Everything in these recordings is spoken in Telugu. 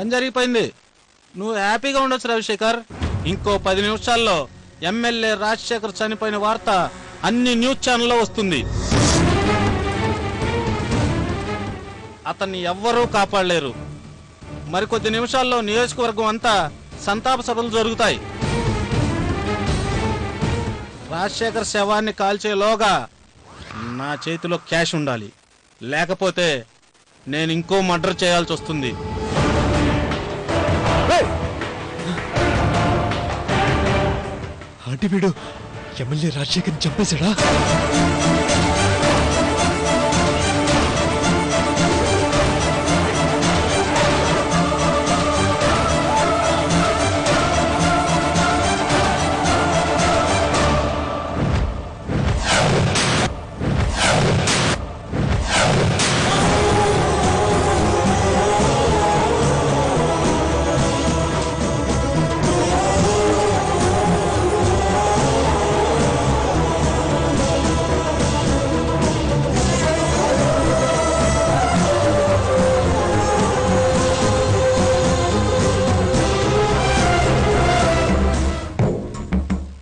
పని జరిగిపోయింది. నువ్వు హ్యాపీగా ఉండొచ్చు రాజశేఖర్. ఇంకో 10 నిమిషాల్లో ఎమ్మెల్యే రాజశేఖర్ చనిపోయిన వార్త అన్ని న్యూస్ ఛానల్లో వస్తుంది. అతన్ని ఎవ్వరూ కాపాడలేరు. మరికొద్ది నిమిషాల్లో నియోజకవర్గం అంతా సంతాప సభలు జరుగుతాయి. రాజశేఖర్ శవాన్ని కాల్చేలోగా నా చేతిలో క్యాష్ ఉండాలి. లేకపోతే నేను ఇంకో మర్డర్ చేయాల్సి వస్తుంది. ఆంటీ వీడు ఎమ్మెల్యే రాజశేఖర్ని చంపేశాడా?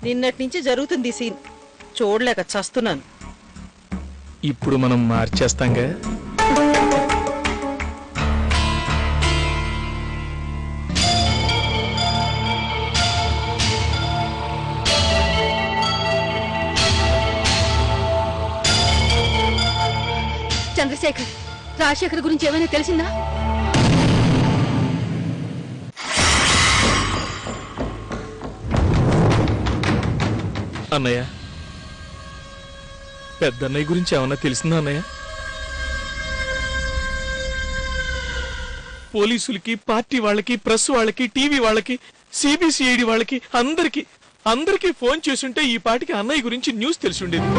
నిన్నటి నుంచి జరుగుతుంది సీన్, చూడలేక చస్తున్నాను. ఇప్పుడు మనం మార్చేస్తాంగా. చంద్రశేఖర్, రాజశేఖర్ గురించి ఏమైనా తెలిసిందా? అన్నయ్య, పెద్దన్నయ్య గురించి ఏమన్నా తెలిసిందా అన్నయ్య? పోలీసులకి, పార్టీ వాళ్ళకి, ప్రెస్ వాళ్ళకి, టీవీ వాళ్ళకి, సిబిసిఐడి వాళ్ళకి అందరికీ ఫోన్ చేసుంటే ఈ పాటికి అన్నయ్య గురించి న్యూస్ తెలిసిండేది.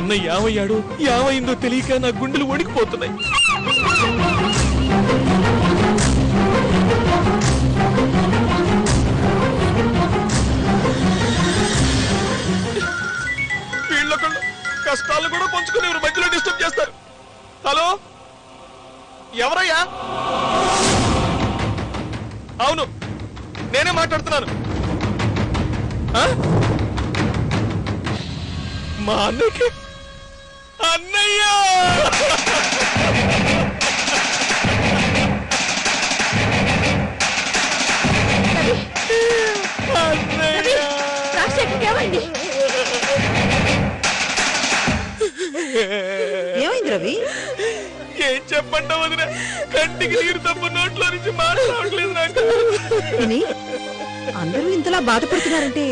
అన్నయ్య ఏమయ్యాడు, ఏమైందో తెలియక నా గుండెలు వణికిపోతున్నాయి. కష్టాలు కూడా పంచుకుని ఎవరు మధ్యలో డిస్టర్బ్ చేస్తారు. హలో, ఎవరయ్యా? అవును, నేనే మాట్లాడుతున్నాను. మా అన్నయ్యకి అన్నయ్య ఏమైంది రవి? ఏం చెప్పంటావు వదిన? కంటికి నీరు తప్ప నోట్లో నుంచి మాట్లాడలేదు నాకు. అందరూ ఇంతలా బాధపడుతున్నారంటే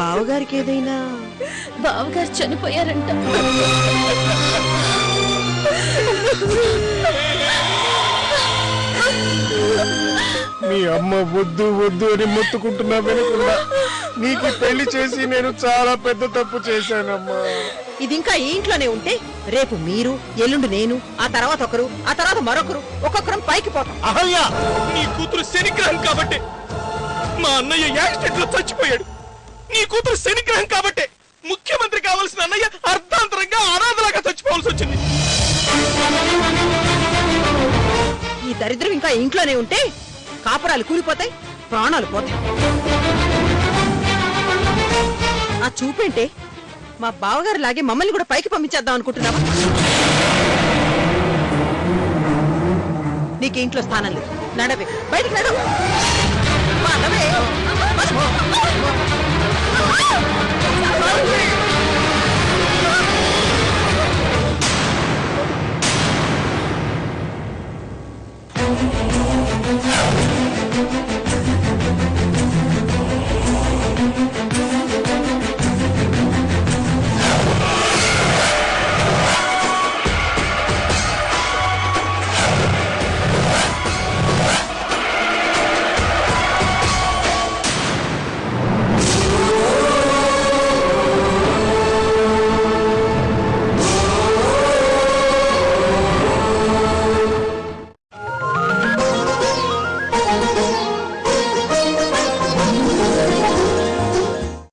బావగారికి ఏదైనా? బావగారు చనిపోయారంట. మీ అమ్మ వద్దు వద్దు అని మొత్తుకుంటున్నా వినకుండా నీకు పెళ్లి చేసి నేను చాలా పెద్ద తప్పు చేశానమ్మా. ఇది ఇంకా ఈ ఇంట్లోనే ఉంటే రేపు మీరు, ఎల్లుండి నేను, ఆ తర్వాత ఒకరు, ఆ తర్వాత మరొకరు, ఒక్కొక్కరం పైకి పోతాం. అహల్య, నీ కూతురు శనిగ్రహం కాబట్టి మా అన్నయ్య యాక్సిడెంట్ లో చచ్చిపోయాడు. నీ కూతురు శనిగ్రహం కాబట్టి ముఖ్యమంత్రి కావాల్సిన అన్నయ్య అర్ధాంతరంగా అనాథలాగా చచ్చిపోవాల్సి వచ్చింది. ఈ దరిద్రం ఇంకా ఇంట్లోనే ఉంటే కాపురాలు కూలిపోతాయి, ప్రాణాలు పోతాయి. ఆ చూపేంటే మా బావగారు లాగే మమ్మల్ని కూడా పైకి పంపించేద్దాం అనుకుంటున్నావా? నీకు ఇంట్లో స్థానం లేదు, నడవే, బయటికి నడవ.